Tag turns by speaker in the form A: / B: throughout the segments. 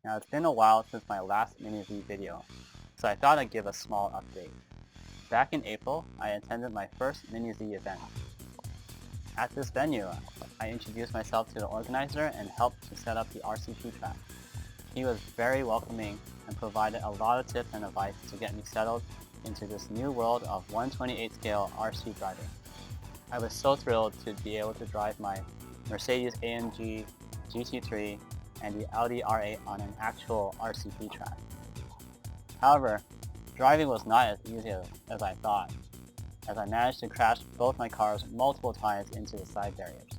A: Now it's been a while since my last Mini-Z video, so I thought I'd give a small update. Back in April, I attended my first Mini-Z event. At this venue, I introduced myself to the organizer and helped to set up the RCP track. He was very welcoming and provided a lot of tips and advice to get me settled into this new world of 1/28 scale RC driving. I was so thrilled to be able to drive my Mercedes-AMG GT3 and the Audi R8 on an actual RCP track. However, driving was not as easy as I thought, as I managed to crash both my cars multiple times into the side barriers.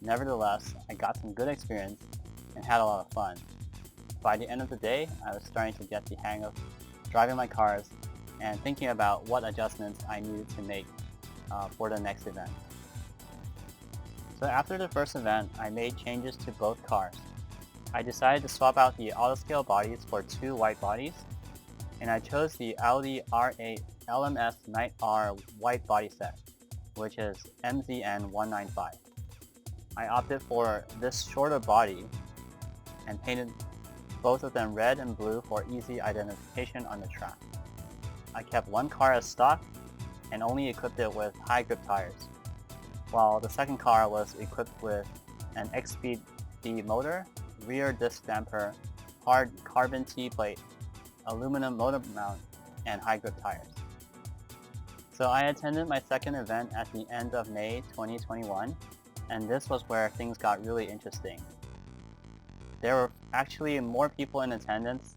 A: Nevertheless, I got some good experience and had a lot of fun. By the end of the day, I was starting to get the hang of driving my cars and thinking about what adjustments I needed to make for the next event. So after the first event, I made changes to both cars. I decided to swap out the auto-scale bodies for two white bodies, and I chose the Audi R8 LMS Night R white body set, which is MZN195. I opted for this shorter body and painted both of them red and blue for easy identification on the track. I kept one car as stock and only equipped it with high grip tires, while the second car was equipped with an X-Speed D motor, rear disc damper, hard carbon T-plate, aluminum motor mount, and high grip tires. So I attended my second event at the end of May 2021, and this was where things got really interesting. There were actually more people in attendance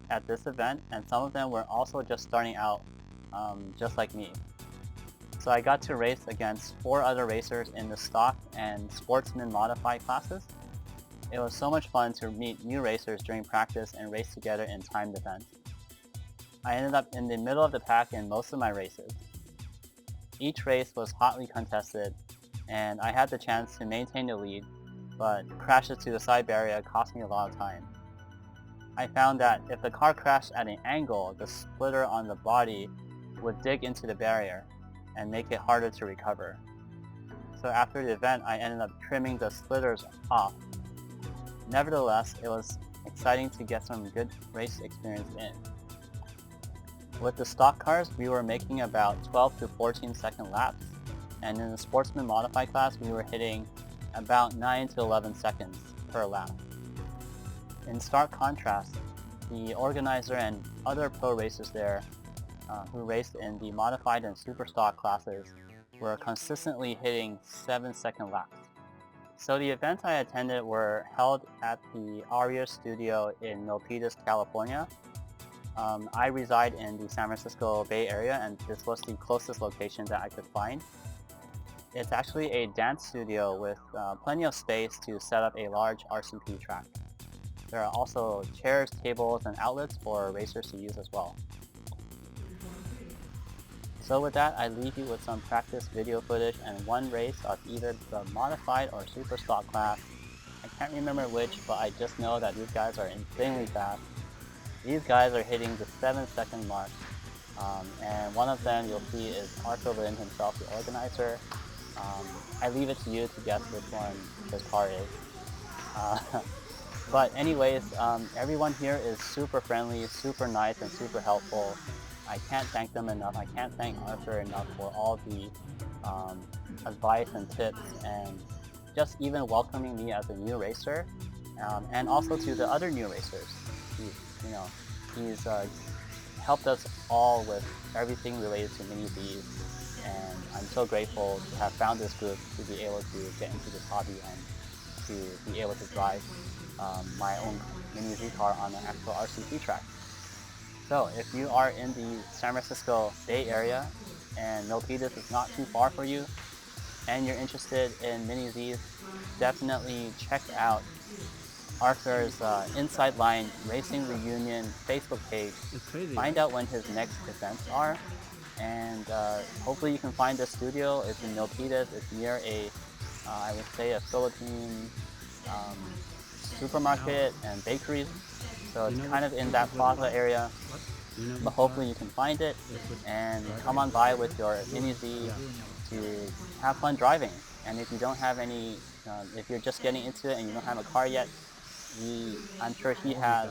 A: at this event, and some of them were also just starting out, just like me. So I got to race against 4 other racers in the Stock and Sportsman Modified classes. It was so much fun to meet new racers during practice and race together in timed events. I ended up in the middle of the pack in most of my races. Each race was hotly contested, and I had the chance to maintain the lead, but crashes to the side barrier cost me a lot of time. I found that if the car crashed at an angle, the splitter on the body would dig into the barrier and make it harder to recover. So after the event, I ended up trimming the splitters off. Nevertheless, it was exciting to get some good race experience in. With the stock cars, we were making about 12 to 14 second laps, and in the Sportsman Modified class, we were hitting about 9 to 11 seconds per lap. In stark contrast, the organizer and other pro racers there who raced in the modified and super stock classes were consistently hitting 7-second laps. So the events I attended were held at the Aria Studio in Milpitas, California. I reside in the San Francisco Bay Area, and this was the closest location that I could find. It's actually a dance studio with plenty of space to set up a large RCP track. There are also chairs, tables, and outlets for racers to use as well. So with that, I leave you with some practice video footage and one race of either the modified or super stock class. I can't remember which, but I just know that these guys are insanely fast. These guys are hitting the 7-second mark, and one of them you'll see is Arthur Lin himself, the organizer. I leave it to you to guess which one his car is. But anyways, everyone here is super friendly, super nice, and super helpful. I can't thank them enough. I can't thank Arthur enough for all the advice and tips, and just even welcoming me as a new racer, and also to the other new racers. He's helped us all with everything related to Mini-Zs, and I'm so grateful to have found this group to be able to get into this hobby and to be able to drive my own Mini-Z car on an actual RCP track. So if you are in the San Francisco Bay Area and Milpitas is not too far for you, and you're interested in Mini-Zs, definitely check out Arthur's Inside Line Racing Reunion Facebook page. Find out when his next events are, and hopefully you can find this studio. It's in Milpitas. It's near I would say a Philippine supermarket and bakeries. So it's kind of in that plaza area, but hopefully you can find it and come on by with your Mini-Z to have fun driving. And if you don't have any, if you're just getting into it and you don't have a car yet, I'm sure he has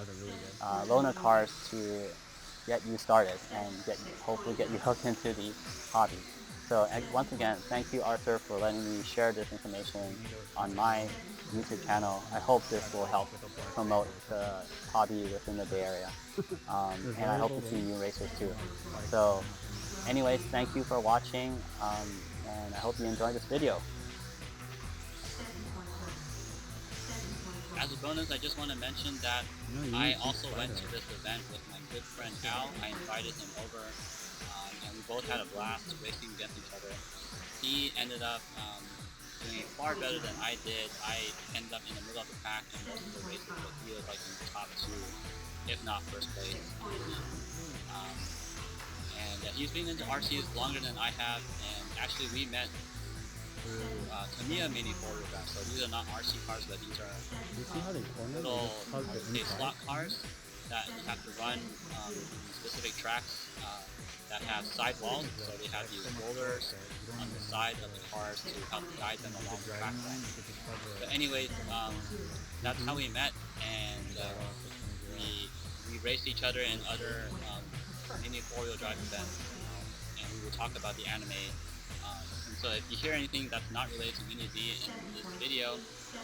A: loaner cars to get you started and hopefully get you hooked into the hobby. So once again, thank you, Arthur, for letting me share this information on my YouTube channel. I hope this will help promote the hobby within the Bay Area. And I hope to see new racers too. So anyways, thank you for watching, and I hope you enjoyed this video. As a bonus, I just want to mention that I also went to this event with my good friend Al. I invited him over, and we both had a blast racing against each other. He ended up doing far better than I did. I ended up in the middle of the pack in most of the races, but he was like in the top 2, if not first place. And he's been into RCs longer than I have, and actually we met through Tamiya Mini 4-wheel drive. So these are not RC cars, but these are little slot cars that you have to run specific tracks that have side walls. So they have these rollers on the sides of the cars to help guide them along the track line. But anyways, that's how we met, and we raced each other in other Mini 4-wheel drive events, and we would talk about the anime. And so if you hear anything that's not related to Mini Z in this video,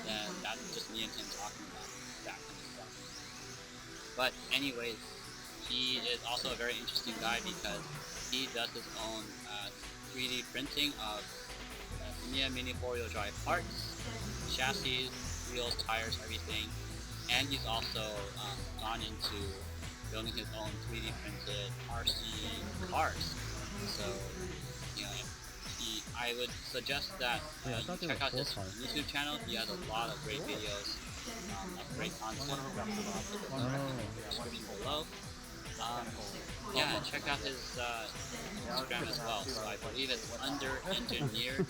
A: then that's just me and him talking about that kind of stuff. But anyways, he is also a very interesting guy because he does his own 3D printing of Tamiya Mini 4-wheel drive parts, chassis, wheels, tires, everything. And he's also gone into building his own 3D printed RC cars. So, you know, I would suggest that you check out his YouTube channel. He has a lot of great videos of great content. I'll put the link in the description below. Yeah, and check out his Instagram as well. So I believe it's under engineered,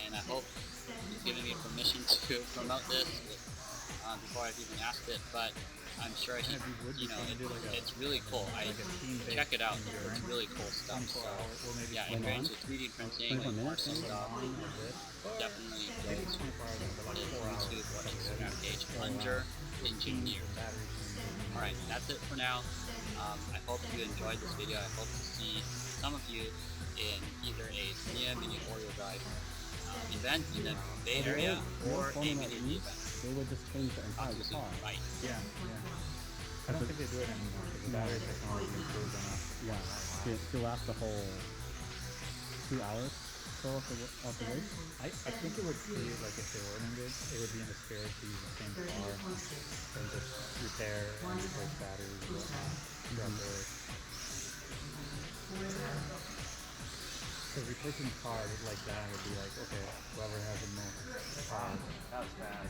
A: and I hope he's giving me permission to promote this before I've even asked it. But I'm sure he, you know, it's really cool. I check it out. It's really cool stuff. So yeah, if you're into 3D printing and RC stuff, definitely go to his YouTube or Instagram page under engineered. Alright, that's it for now. I hope you enjoyed this video. I hope to see some of you in either a Tamiya Mini 4-wheel drive event in the Bay Area or a Mini event.
B: They would just change the entire car.
A: Right.
C: Yeah. I don't think they do it anymore because the battery technology improves enough.
B: Yeah, to last the whole 2 hours so of the race.
C: I think it would be like if they weren't good, it would be in the spirit to use the same car and just repair and replace batteries and whatnot throughout the race. Because replacing cars like that would be like, okay, whoever has the most.
D: That was bad.